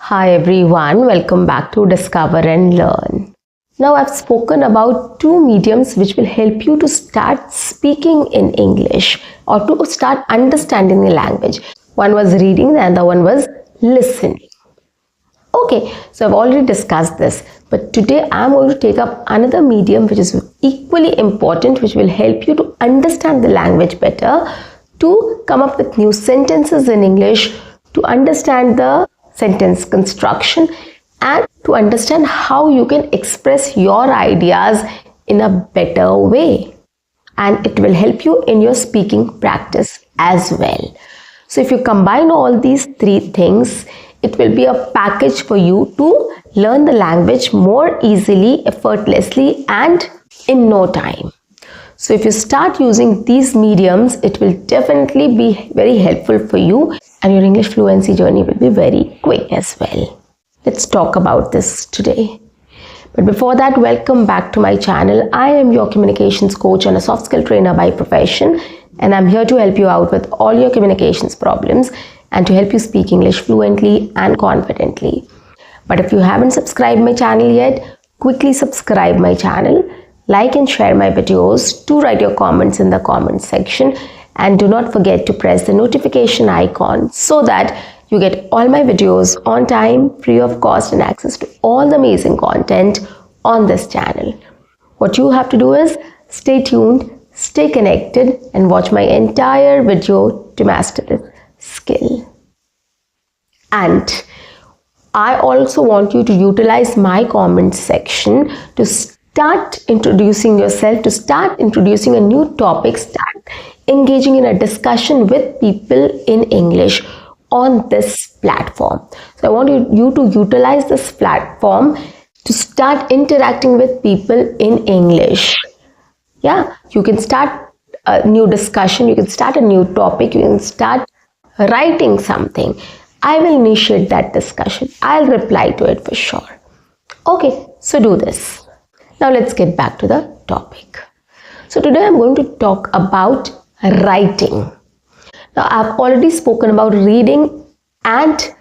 Hi everyone, welcome back to Discover and Learn. Now I've spoken about two mediums which will help you to start speaking in English or to start understanding the language. One was reading and the other one was listening. Okay, so I've already discussed this, but today I'm going to take up another medium which is equally important, which will help you to understand the language better, to come up with new sentences in English, to understand the sentence construction, and to understand how you can express your ideas in a better way. And it will help you in your speaking practice as well. So if you combine all these three things, it will be a package for you to learn the language more easily, effortlessly, and in no time. So if you start using these mediums, it will definitely be very helpful for you, and your English fluency journey will be very quick as well. Let's talk about this today. But before that, welcome back to my channel. I am your communications coach and a soft skill trainer by profession, and I'm here to help you out with all your communications problems and to help you speak English fluently and confidently. But if you haven't subscribed my channel yet, quickly subscribe my channel, like and share my videos, do write your comments in the comment section, and do not forget to press the notification icon so that you get all my videos on time, free of cost, and access to all the amazing content on this channel. What you have to do is stay tuned, stay connected, and watch my entire video to master this skill. And I also want you to utilize my comment section to start introducing yourself, to start introducing a new topic, start engaging in a discussion with people in English on this platform. So I want you to utilize this platform to start interacting with people in English. Yeah, you can start a new discussion, you can start a new topic, you can start writing something. I will initiate that discussion. I'll reply to it for sure. Okay, so do this. Now let's get back to the topic. So today I'm going to talk about writing. Now I've already spoken about reading and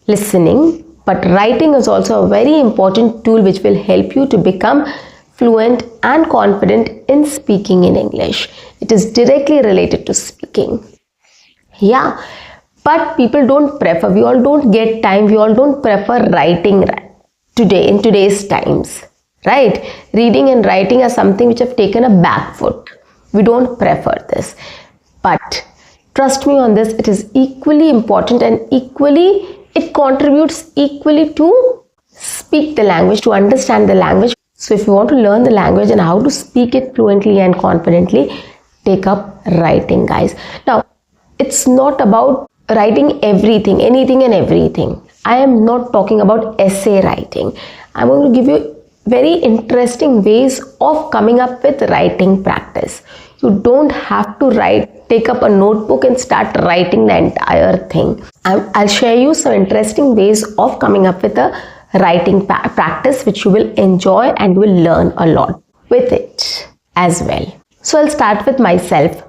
listening, but writing is also a very important tool which will help you to become fluent and confident in speaking in English. It is directly related to speaking. Yeah, but people don't prefer, we all don't get time, we all don't prefer writing today in today's times. Right? Reading and writing are something which have taken a back foot. We don't prefer this. But trust me on this, it is equally important and it contributes equally to speak the language, to understand the language. So if you want to learn the language and how to speak it fluently and confidently, take up writing, guys. Now, it's not about writing everything, anything and everything. I am not talking about essay writing. I'm going to give you very interesting ways of coming up with writing practice. You don't have to take up a notebook and start writing the entire thing. I'll share you some interesting ways of coming up with a writing practice which you will enjoy and you will learn a lot with it as well. So I'll start with myself.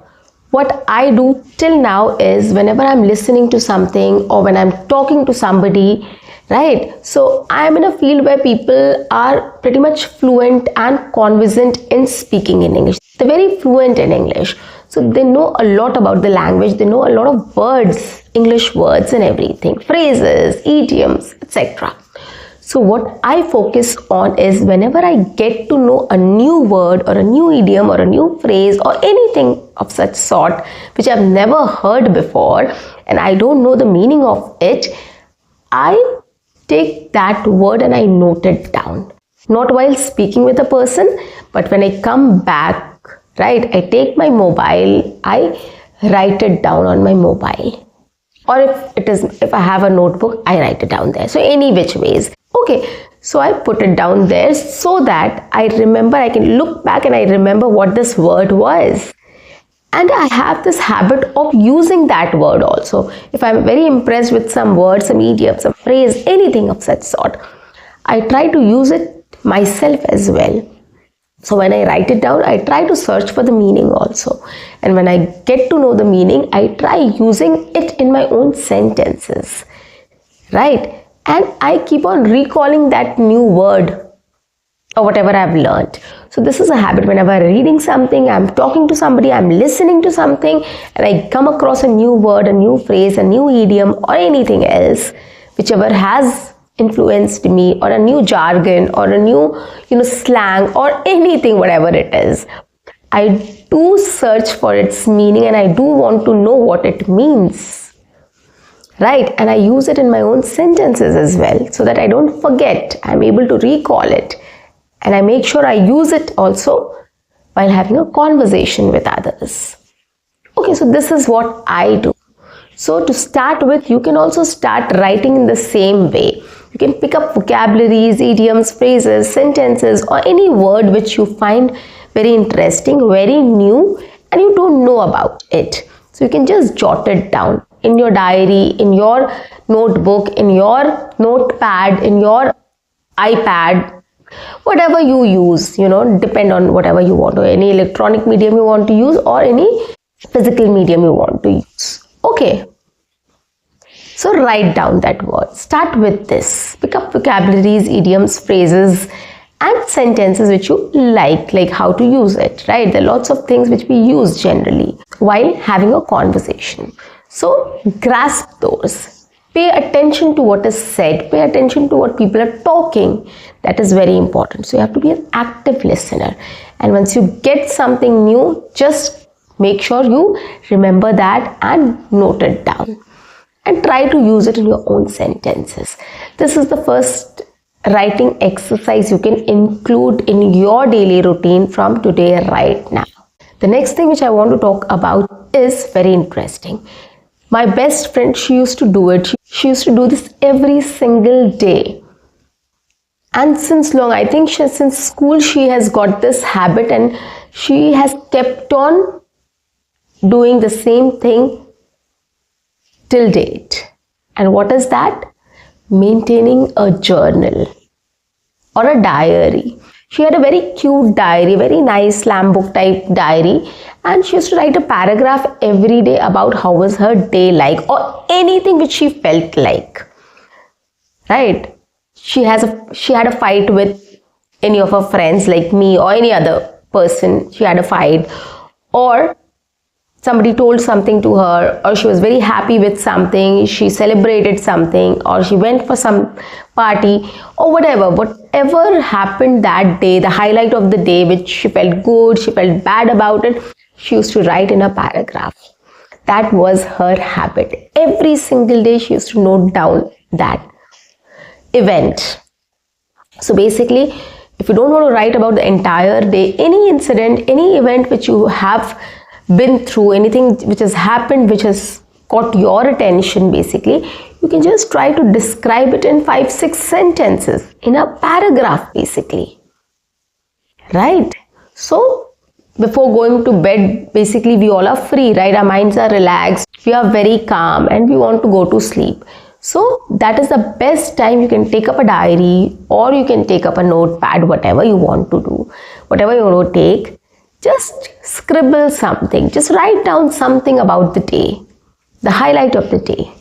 What I do till now is whenever I'm listening to something or when I'm talking to somebody, right? So I am in a field where people are pretty much fluent and conversant in speaking in English. They're very fluent in English. So they know a lot about the language. They know a lot of words, English words and everything, phrases, idioms, etc. So what I focus on is whenever I get to know a new word or a new idiom or a new phrase or anything of such sort which I've never heard before and I don't know the meaning of it, I take that word and I note it down. Not while speaking with a person, but when I come back, right, I take my mobile, I write it down on my mobile. Or if I have a notebook, I write it down there. So any which ways. Okay, so I put it down there so that I remember, I can look back and I remember what this word was. And I have this habit of using that word also. If I'm very impressed with some word, some idiom, some phrase, anything of such sort, I try to use it myself as well. So when I write it down, I try to search for the meaning also. And when I get to know the meaning, I try using it in my own sentences. Right? and I keep on recalling that new word or whatever I've learned. So this is a habit. Whenever I'm reading something, I'm talking to somebody, I'm listening to something, and I come across a new word, a new phrase, a new idiom, or anything else, whichever has influenced me, or a new jargon, or a new, slang, or anything, whatever it is, I do search for its meaning and I do want to know what it means. Right? And I use it in my own sentences as well, so that I don't forget. I'm able to recall it. And I make sure I use it also while having a conversation with others. Okay, so this is what I do. So to start with, you can also start writing in the same way. You can pick up vocabularies, idioms, phrases, sentences, or any word which you find very interesting, very new, and you don't know about it. So you can just jot it down in your diary, in your notebook, in your notepad, in your iPad, whatever you use, depend on whatever you want, or any electronic medium you want to use, or any physical medium you want to use. Okay, so write down that word. Start with this. Pick up vocabularies, idioms, phrases, and sentences which you like how to use it, right? There are lots of things which we use generally while having a conversation. So grasp those. Pay attention to what is said. Pay attention to what people are talking. That is very important. So you have to be an active listener. And once you get something new, just make sure you remember that and note it down. And try to use it in your own sentences. This is the first writing exercise you can include in your daily routine from today right now. The next thing which I want to talk about is very interesting. My best friend, she used to do it. She used to do this every single day. And since long, I think since school, she has got this habit and she has kept on doing the same thing till date. And what is that? Maintaining a journal or a diary. She had a very cute diary, very nice slam book type diary, and she used to write a paragraph every day about how was her day like, or anything which she felt like. Right? She had a fight with any of her friends like me or any other person. She had a fight, or somebody told something to her, or she was very happy with something, she celebrated something, or she went for some party, or whatever happened that day, the highlight of the day which she felt good, she felt bad about it, she used to write in a paragraph. That was her habit. Every single day she used to note down that event. So basically, if you don't want to write about the entire day, any incident, any event which you have been through, anything which has happened, which has caught your attention, basically, you can just try to describe it in 5-6 sentences in a paragraph, basically. Right? So before going to bed, basically we all are free, right? Our minds are relaxed, we are very calm, and we want to go to sleep. So that is the best time. You can take up a diary, or you can take up a notepad, whatever you want to do, whatever you want to take. Just scribble something, just write down something about the day, the highlight of the day,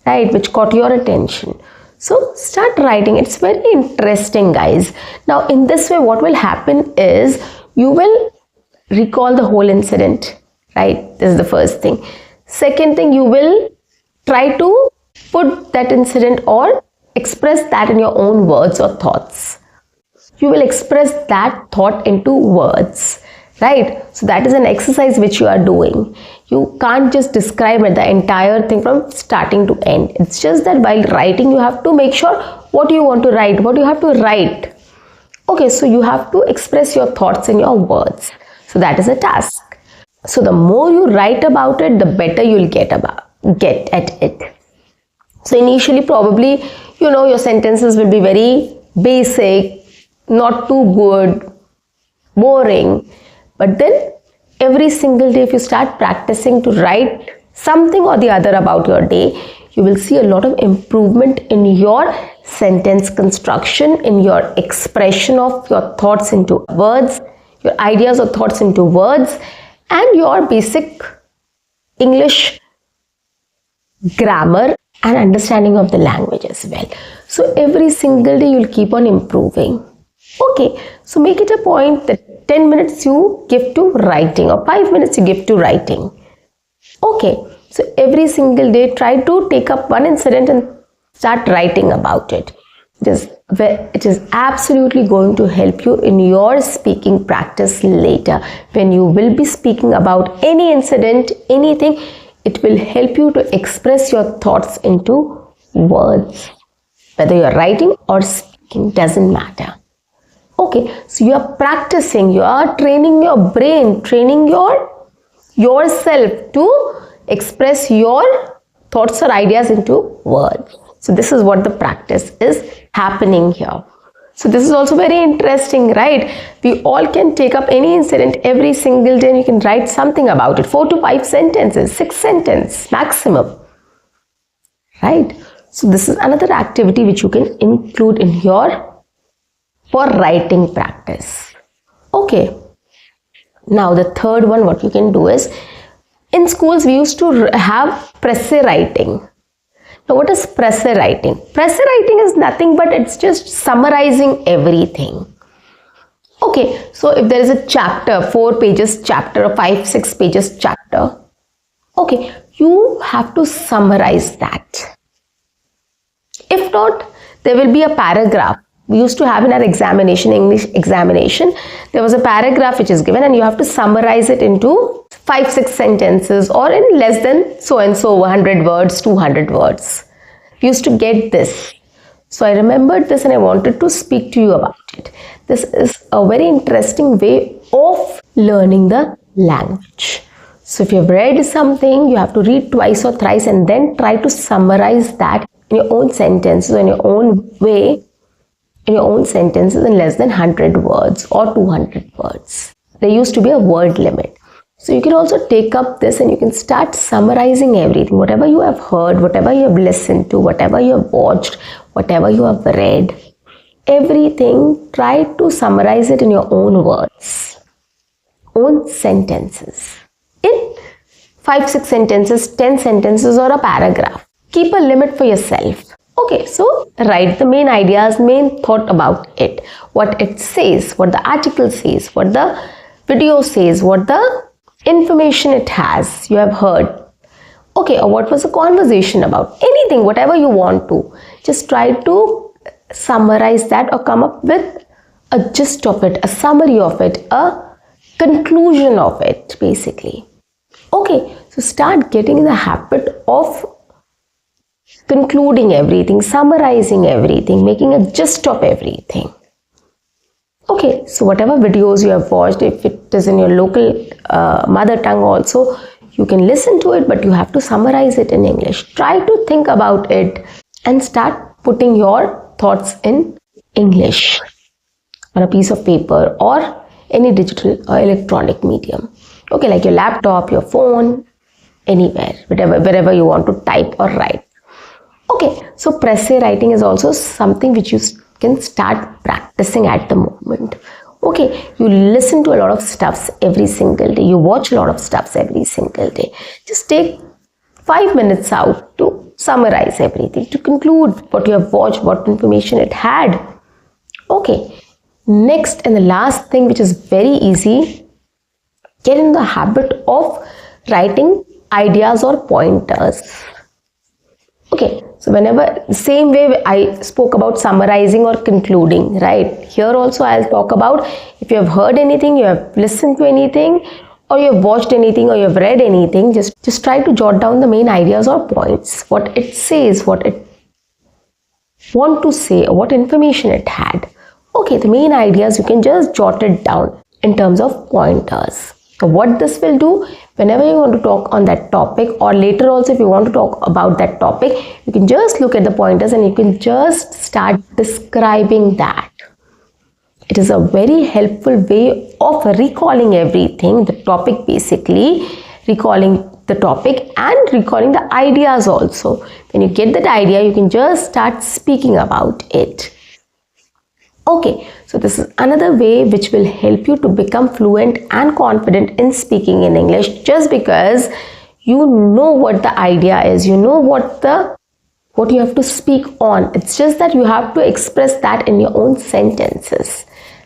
right, which caught your attention. So start writing. It's very interesting, guys. Now in this way, what will happen is you will recall the whole incident, right? This is the first thing. Second thing, you will try to put that incident or express that in your own words or thoughts. You will express that thought into words. Right? So that is an exercise which you are doing. You can't just describe it, the entire thing from starting to end. It's just that while writing, you have to make sure what you want to write, what you have to write. Okay, so you have to express your thoughts in your words. So that is a task. So the more you write about it, the better you'll get at it. So initially, probably, your sentences will be very basic, not too good, boring. But then every single day, if you start practicing to write something or the other about your day, you will see a lot of improvement in your sentence construction, in your expression of your thoughts into words, your ideas or thoughts into words, and your basic English grammar and understanding of the language as well. So every single day you'll keep on improving. Okay, so make it a point that 10 minutes you give to writing or 5 minutes you give to writing. Okay, so every single day try to take up one incident and start writing about it. It is absolutely going to help you in your speaking practice later. When you will be speaking about any incident, anything, it will help you to express your thoughts into words. Whether you're writing or speaking, doesn't matter. Okay, so you are practicing, you are training your brain, training yourself to express your thoughts or ideas into words. So this is what the practice is happening here. So this is also very interesting, right? We all can take up any incident every single day and you can write something about it. 4 to 5 sentences, 6 sentences maximum, right? So this is another activity which you can include in for writing practice. Okay, now the third one, what you can do is, in schools we used to have presse writing. Now what is presse writing? Presse writing is nothing but it's just summarizing everything. Okay, so if there is a chapter, 4 pages chapter or 5-6 pages chapter, okay, you have to summarize that. If not, there will be a paragraph. We used to have in our examination, English examination, there was a paragraph which is given and you have to summarize it into 5-6 sentences or in less than so and so 100 words, 200 words. We used to get this. So I remembered this and I wanted to speak to you about it. This is a very interesting way of learning the language. So if you've read something, you have to read twice or thrice and then try to summarize that in your own sentences, in your own way, in your own sentences in less than 100 words or 200 words. There used to be a word limit. So you can also take up this and you can start summarizing everything. Whatever you have heard, whatever you have listened to, whatever you have watched, whatever you have read, everything, try to summarize it in your own words, own sentences. In 5-6 sentences, 10 sentences or a paragraph. Keep a limit for yourself. Okay, so write the main ideas, main thought about it, what it says, what the article says, what the video says, what the information it has, you have heard. Okay, or what was the conversation about? Anything, whatever you want to. Just try to summarize that or come up with a gist of it, a summary of it, a conclusion of it, basically. Okay, so start getting in the habit of concluding everything, summarizing everything, making a gist of everything. Okay, so whatever videos you have watched, if it is in your local mother tongue also, you can listen to it, but you have to summarize it in English. Try to think about it and start putting your thoughts in English on a piece of paper or any digital or electronic medium. Okay, like your laptop, your phone, anywhere, wherever you want to type or write. Okay, so presse writing is also something which you can start practicing at the moment. Okay, you listen to a lot of stuffs every single day. You watch a lot of stuffs every single day. Just take 5 minutes out to summarize everything, to conclude what you have watched, what information it had. Okay, next and the last thing, which is very easy, get in the habit of writing ideas or pointers. Okay, so whenever, same way I spoke about summarizing or concluding, right? Here also I'll talk about, if you have heard anything, you have listened to anything, or you have watched anything, or you have read anything, just try to jot down the main ideas or points, what it says, what it want to say, or what information it had. Okay, the main ideas, you can just jot it down in terms of pointers. So what this will do, whenever you want to talk on that topic, or later also if you want to talk about that topic, you can just look at the pointers and you can just start describing that. It is a very helpful way of recalling everything, the topic basically, recalling the topic and recalling the ideas also. When you get that idea, you can just start speaking about it. Okay, so this is another way which will help you to become fluent and confident in speaking in English, just because you know what the idea is, you know what the what you have to speak on. It's just that you have to express that in your own sentences,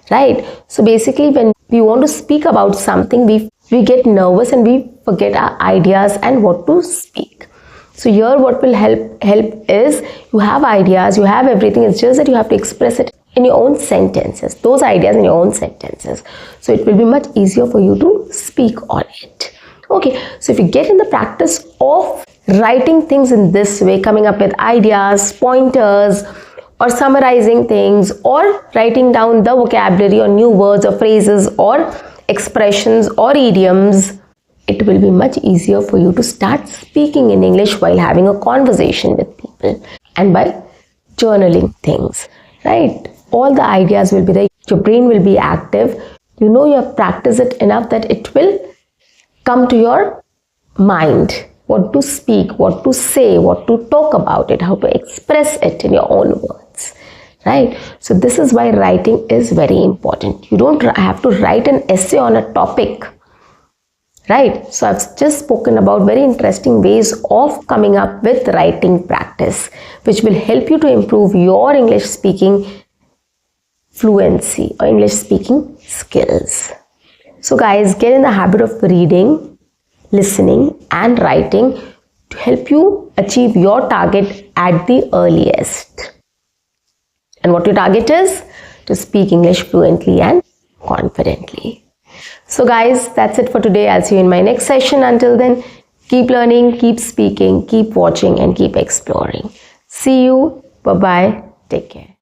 right? So basically, when we want to speak about something, we get nervous and we forget our ideas and what to speak. So here what will help is, you have ideas, you have everything, it's just that you have to express it in your own sentences, those ideas in your own sentences. So it will be much easier for you to speak on it. Okay, so if you get in the practice of writing things in this way, coming up with ideas, pointers, or summarizing things, or writing down the vocabulary or new words or phrases or expressions or idioms, it will be much easier for you to start speaking in English while having a conversation with people, and by journaling things, right? All the ideas will be there, your brain will be active, you know, you have practiced it enough that it will come to your mind, what to speak, what to say, what to talk about it, how to express it in your own words, right? So this is why writing is very important. You don't have to write an essay on a topic, right? So I've just spoken about very interesting ways of coming up with writing practice, which will help you to improve your English speaking fluency or English speaking skills. So guys, get in the habit of reading, listening and writing to help you achieve your target at the earliest. And what your target is? To speak English fluently and confidently. So guys, that's it for today. I'll see you in my next session. Until then, keep learning, keep speaking, keep watching and keep exploring. See you. Bye-bye. Take care.